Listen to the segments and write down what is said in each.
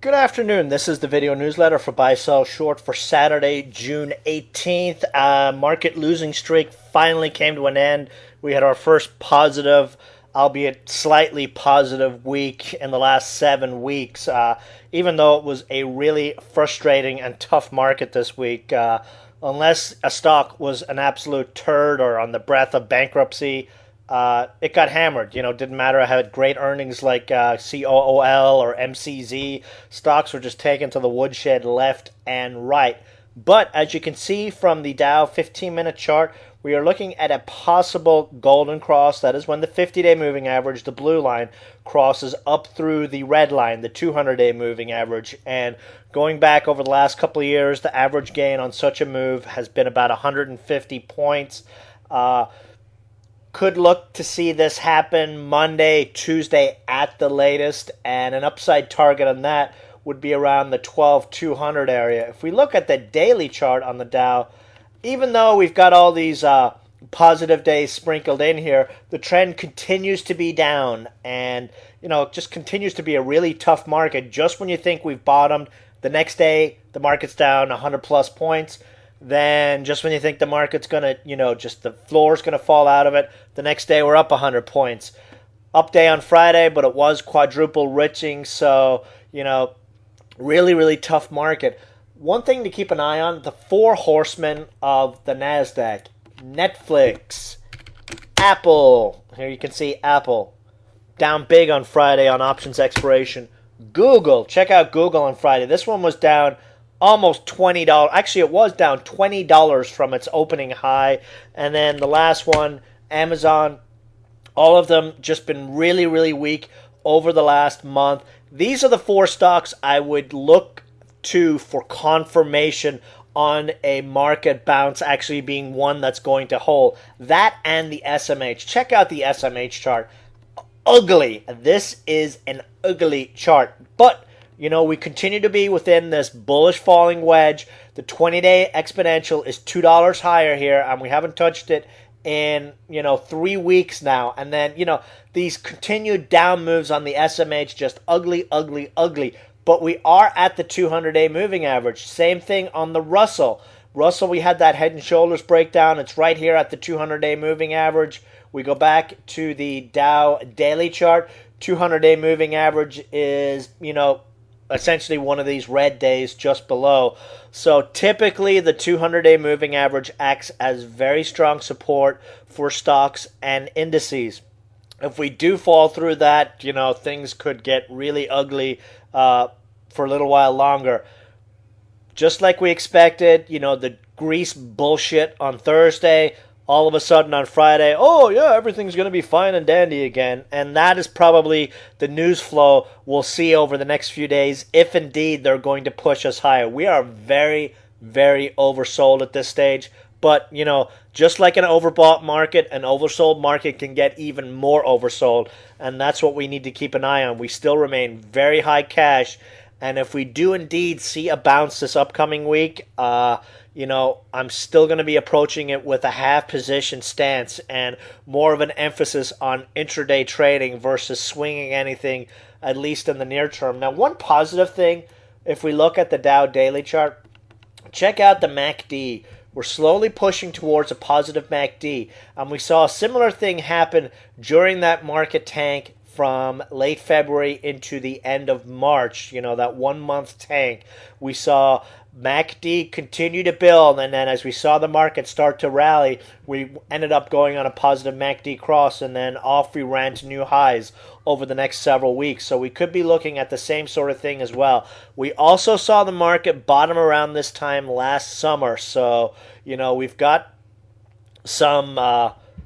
Good afternoon. This is the video newsletter for Buy Sell Short for Saturday, June 18th. Market losing streak finally came to an end. We had our first positive, albeit slightly positive, week in the last 7 weeks. Even though it was a really frustrating and tough market this week, unless a stock was an absolute turd or on the breath of bankruptcy, it got hammered. Didn't matter. I had great earnings like COOL or MCZ. Stocks were just taken to the woodshed left and right. But as you can see from the Dow 15-minute chart, we are looking at a possible golden cross. That is when the 50-day moving average, the blue line, crosses up through the red line, the 200-day moving average. And going back over the last couple of years, the average gain on such a move has been about 150 points. Could look to see this happen Monday, Tuesday at the latest, and an upside target on that would be around the 12,200 area. If we look at the daily chart on the Dow, even though we've got all these positive days sprinkled in here, the trend continues to be down, and it just continues to be a really tough market. Just when you think we've bottomed, the next day the market's down 100 plus points. Then just when you think the market's going to, just the floor's going to fall out of it, the next day we're up 100 points. Up day on Friday, but it was quadruple riching, so, really, really tough market. One thing to keep an eye on, the four horsemen of the NASDAQ. Netflix, Apple, here you can see Apple, down big on Friday on options expiration. Google, check out Google on Friday. This one was down almost $20. Actually, it was down $20 from its opening high. And then the last one, Amazon, all of them just been really, really weak over the last month. These are the four stocks I would look to for confirmation on a market bounce actually being one that's going to hold. That and the SMH. Check out the SMH chart. Ugly. This is an ugly chart. But we continue to be within this bullish falling wedge. The 20-day exponential is $2 higher here, and we haven't touched it in, 3 weeks now. And then, these continued down moves on the SMH, just ugly, ugly, ugly. But we are at the 200-day moving average. Same thing on the Russell. Russell, we had that head and shoulders breakdown. It's right here at the 200-day moving average. We go back to the Dow daily chart. 200-day moving average is, essentially one of these red days just below. So typically the 200-day moving average acts as very strong support for stocks and indices. If we do fall through that, things could get really ugly for a little while longer. Just like we expected, the Greece bullshit on Thursday, all of a sudden on Friday, oh yeah, everything's going to be fine and dandy again. And that is probably the news flow we'll see over the next few days, if indeed they're going to push us higher. We are very, very oversold at this stage. But, just like an overbought market, an oversold market can get even more oversold. And that's what we need to keep an eye on. We still remain very high cash. And if we do indeed see a bounce this upcoming week, I'm still going to be approaching it with a half position stance and more of an emphasis on intraday trading versus swinging anything, at least in the near term. Now, one positive thing, if we look at the Dow daily chart, check out the MACD. We're slowly pushing towards a positive MACD. And we saw a similar thing happen during that market tank from late February into the end of March, that 1 month tank. We saw MACD continue to build, and then as we saw the market start to rally, we ended up going on a positive MACD cross, and then off we ran to new highs over the next several weeks. So we could be looking at the same sort of thing as well. We also saw the market bottom around this time last summer. So, we've got some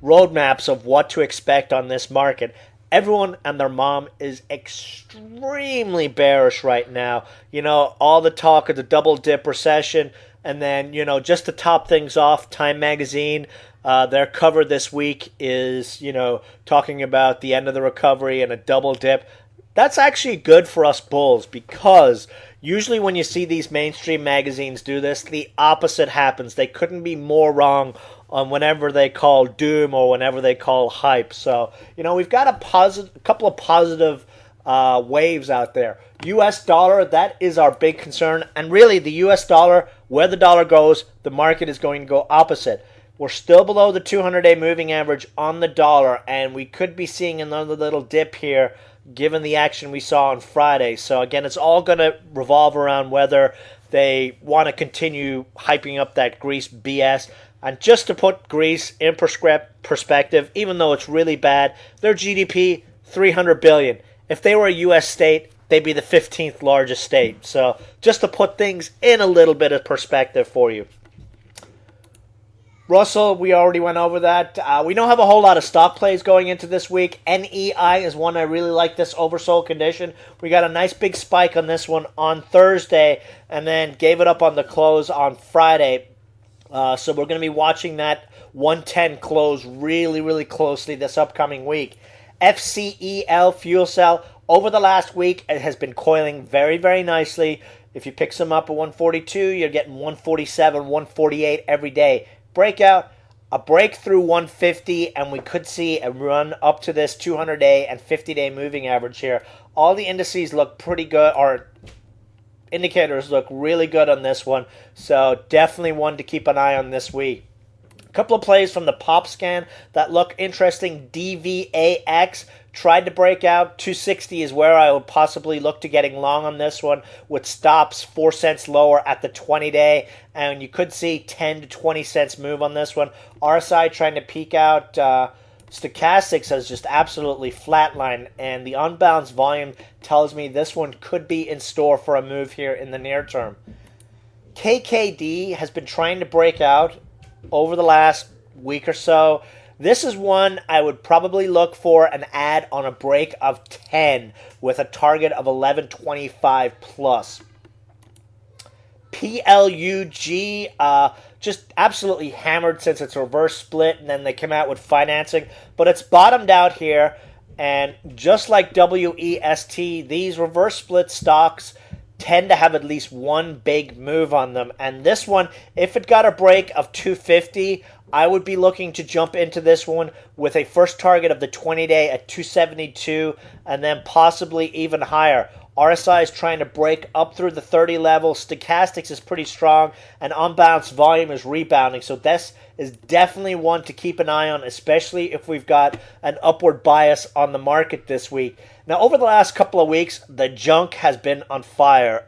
roadmaps of what to expect on this market. Everyone and their mom is extremely bearish right now. All the talk of the double dip recession. And then, just to top things off, Time Magazine, their cover this week is, talking about the end of the recovery and a double dip. That's actually good for us bulls, because usually when you see these mainstream magazines do this, the opposite happens. They couldn't be more wrong on whenever they call doom or whenever they call hype. So, we've got a couple of positive waves out there. U.S. dollar, that is our big concern. And really, the U.S. dollar, where the dollar goes, the market is going to go opposite. We're still below the 200-day moving average on the dollar, and we could be seeing another little dip here given the action we saw on Friday. So again, it's all going to revolve around whether they want to continue hyping up that Greece BS. And just to put Greece in perspective, even though it's really bad, their GDP, $300 billion. If they were a U.S. state, they'd be the 15th largest state. So just to put things in a little bit of perspective for you. Russell, we already went over that. We don't have a whole lot of stock plays going into this week. NEI is one I really like, this oversold condition. We got a nice big spike on this one on Thursday and then gave it up on the close on Friday. So we're going to be watching that 110 close really, really closely this upcoming week. FCEL Fuel Cell, over the last week, it has been coiling very, very nicely. If you pick some up at 142, you're getting 147, 148 every day. Breakout, a break through 150, and we could see a run up to this 200-day and 50-day moving average here. All the indices look pretty good, or indicators look really good on this one, so definitely one to keep an eye on this week. A couple of plays from the pop scan that look interesting. DVAX tried to break out. 260 is where I would possibly look to getting long on this one, with stops 4 cents lower at the 20-day, and you could see 10 to 20 cents move on this one. RSI trying to peak out. Stochastics has just absolutely flatlined, and the unbalanced volume tells me this one could be in store for a move here in the near term. KKD has been trying to break out over the last week or so. This is one I would probably look for an add on a break of 10 with a target of 11.25 plus. PLUG just absolutely hammered since its reverse split, and then they came out with financing, but it's bottomed out here, and just like WEST, these reverse split stocks tend to have at least one big move on them, and this one, if it got a break of 250, I would be looking to jump into this one with a first target of the 20-day at 272 and then possibly even higher. RSI is trying to break up through the 30 level. Stochastics is pretty strong, and unbalanced volume is rebounding. So this is definitely one to keep an eye on, especially if we've got an upward bias on the market this week. Now, over the last couple of weeks, the junk has been on fire.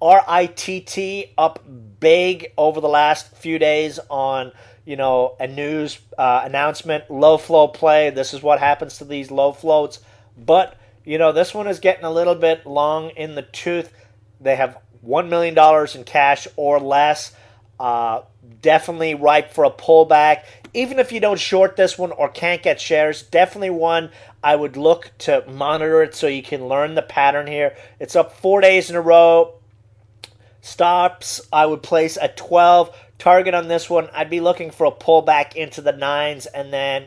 RITT up big over the last few days on a news announcement. Low flow play. This is what happens to these low floats. But this one is getting a little bit long in the tooth. They have $1 million in cash or less. Definitely ripe for a pullback. Even if you don't short this one or can't get shares, definitely one I would look to monitor it so you can learn the pattern here. It's up 4 days in a row. Stops, I would place at 12. Target on this one, I'd be looking for a pullback into the 9s and then,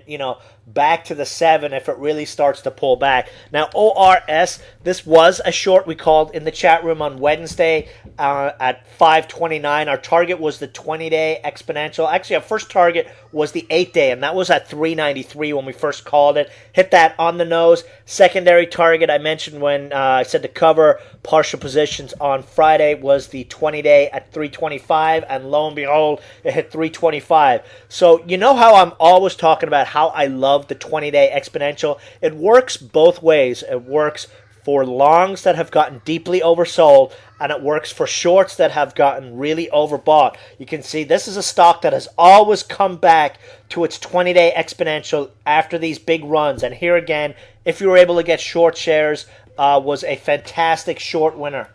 back to the 7 if it really starts to pull back. Now, ORS, this was a short we called in the chat room on Wednesday at 529. Our target was the 20-day exponential. Actually, our first target was the 8-day, and that was at 393 when we first called it. Hit that on the nose. Secondary target I mentioned when I said to cover partial positions on Friday was the 20-day at 325, and lo and behold, it hit 325. So you know how I'm always talking about how I love the 20-day exponential? It works both ways. It works for longs that have gotten deeply oversold, and it works for shorts that have gotten really overbought. You can see this is a stock that has always come back to its 20-day exponential after these big runs. And here again, if you were able to get short shares, was a fantastic short winner.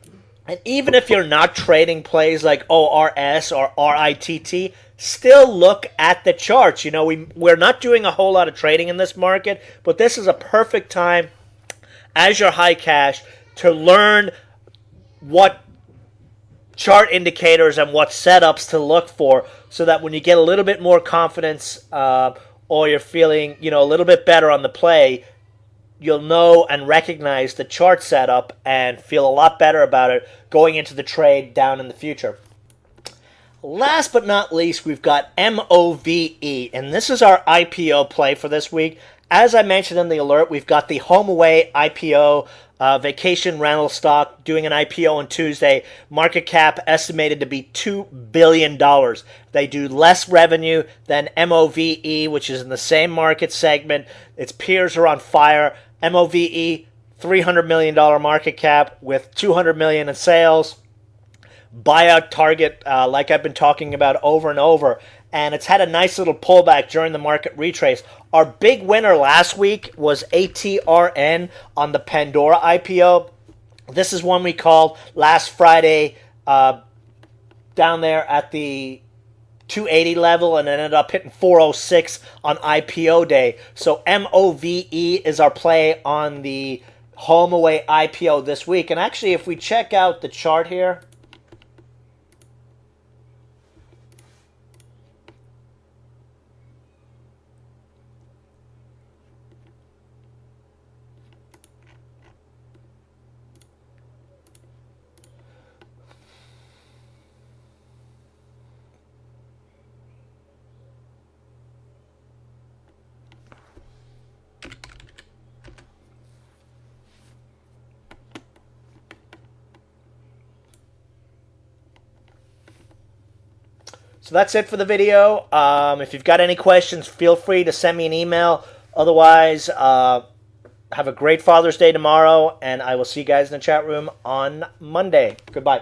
And even if you're not trading plays like ORS or RITT, still look at the charts. We're not doing a whole lot of trading in this market, but this is a perfect time as your high cash to learn what chart indicators and what setups to look for, so that when you get a little bit more confidence or you're feeling a little bit better on the play, you'll know and recognize the chart setup and feel a lot better about it going into the trade down in the future. Last but not least, we've got MOVE, and this is our IPO play for this week. As I mentioned in the alert, we've got the HomeAway IPO vacation rental stock doing an IPO on Tuesday. Market cap estimated to be $2 billion. They do less revenue than MOVE, which is in the same market segment. Its peers are on fire. MOVE, $300 million market cap with $200 million in sales. Buyout target, like I've been talking about over and over. And it's had a nice little pullback during the market retrace. Our big winner last week was ATRN on the Pandora IPO. This is one we called last Friday down there at the 280 level and ended up hitting 406 on IPO day. So MOVE is our play on the HomeAway IPO this week. And actually, if we check out the chart here, so that's it for the video. If you've got any questions, feel free to send me an email. Otherwise, have a great Father's Day tomorrow, and I will see you guys in the chat room on Monday. Goodbye.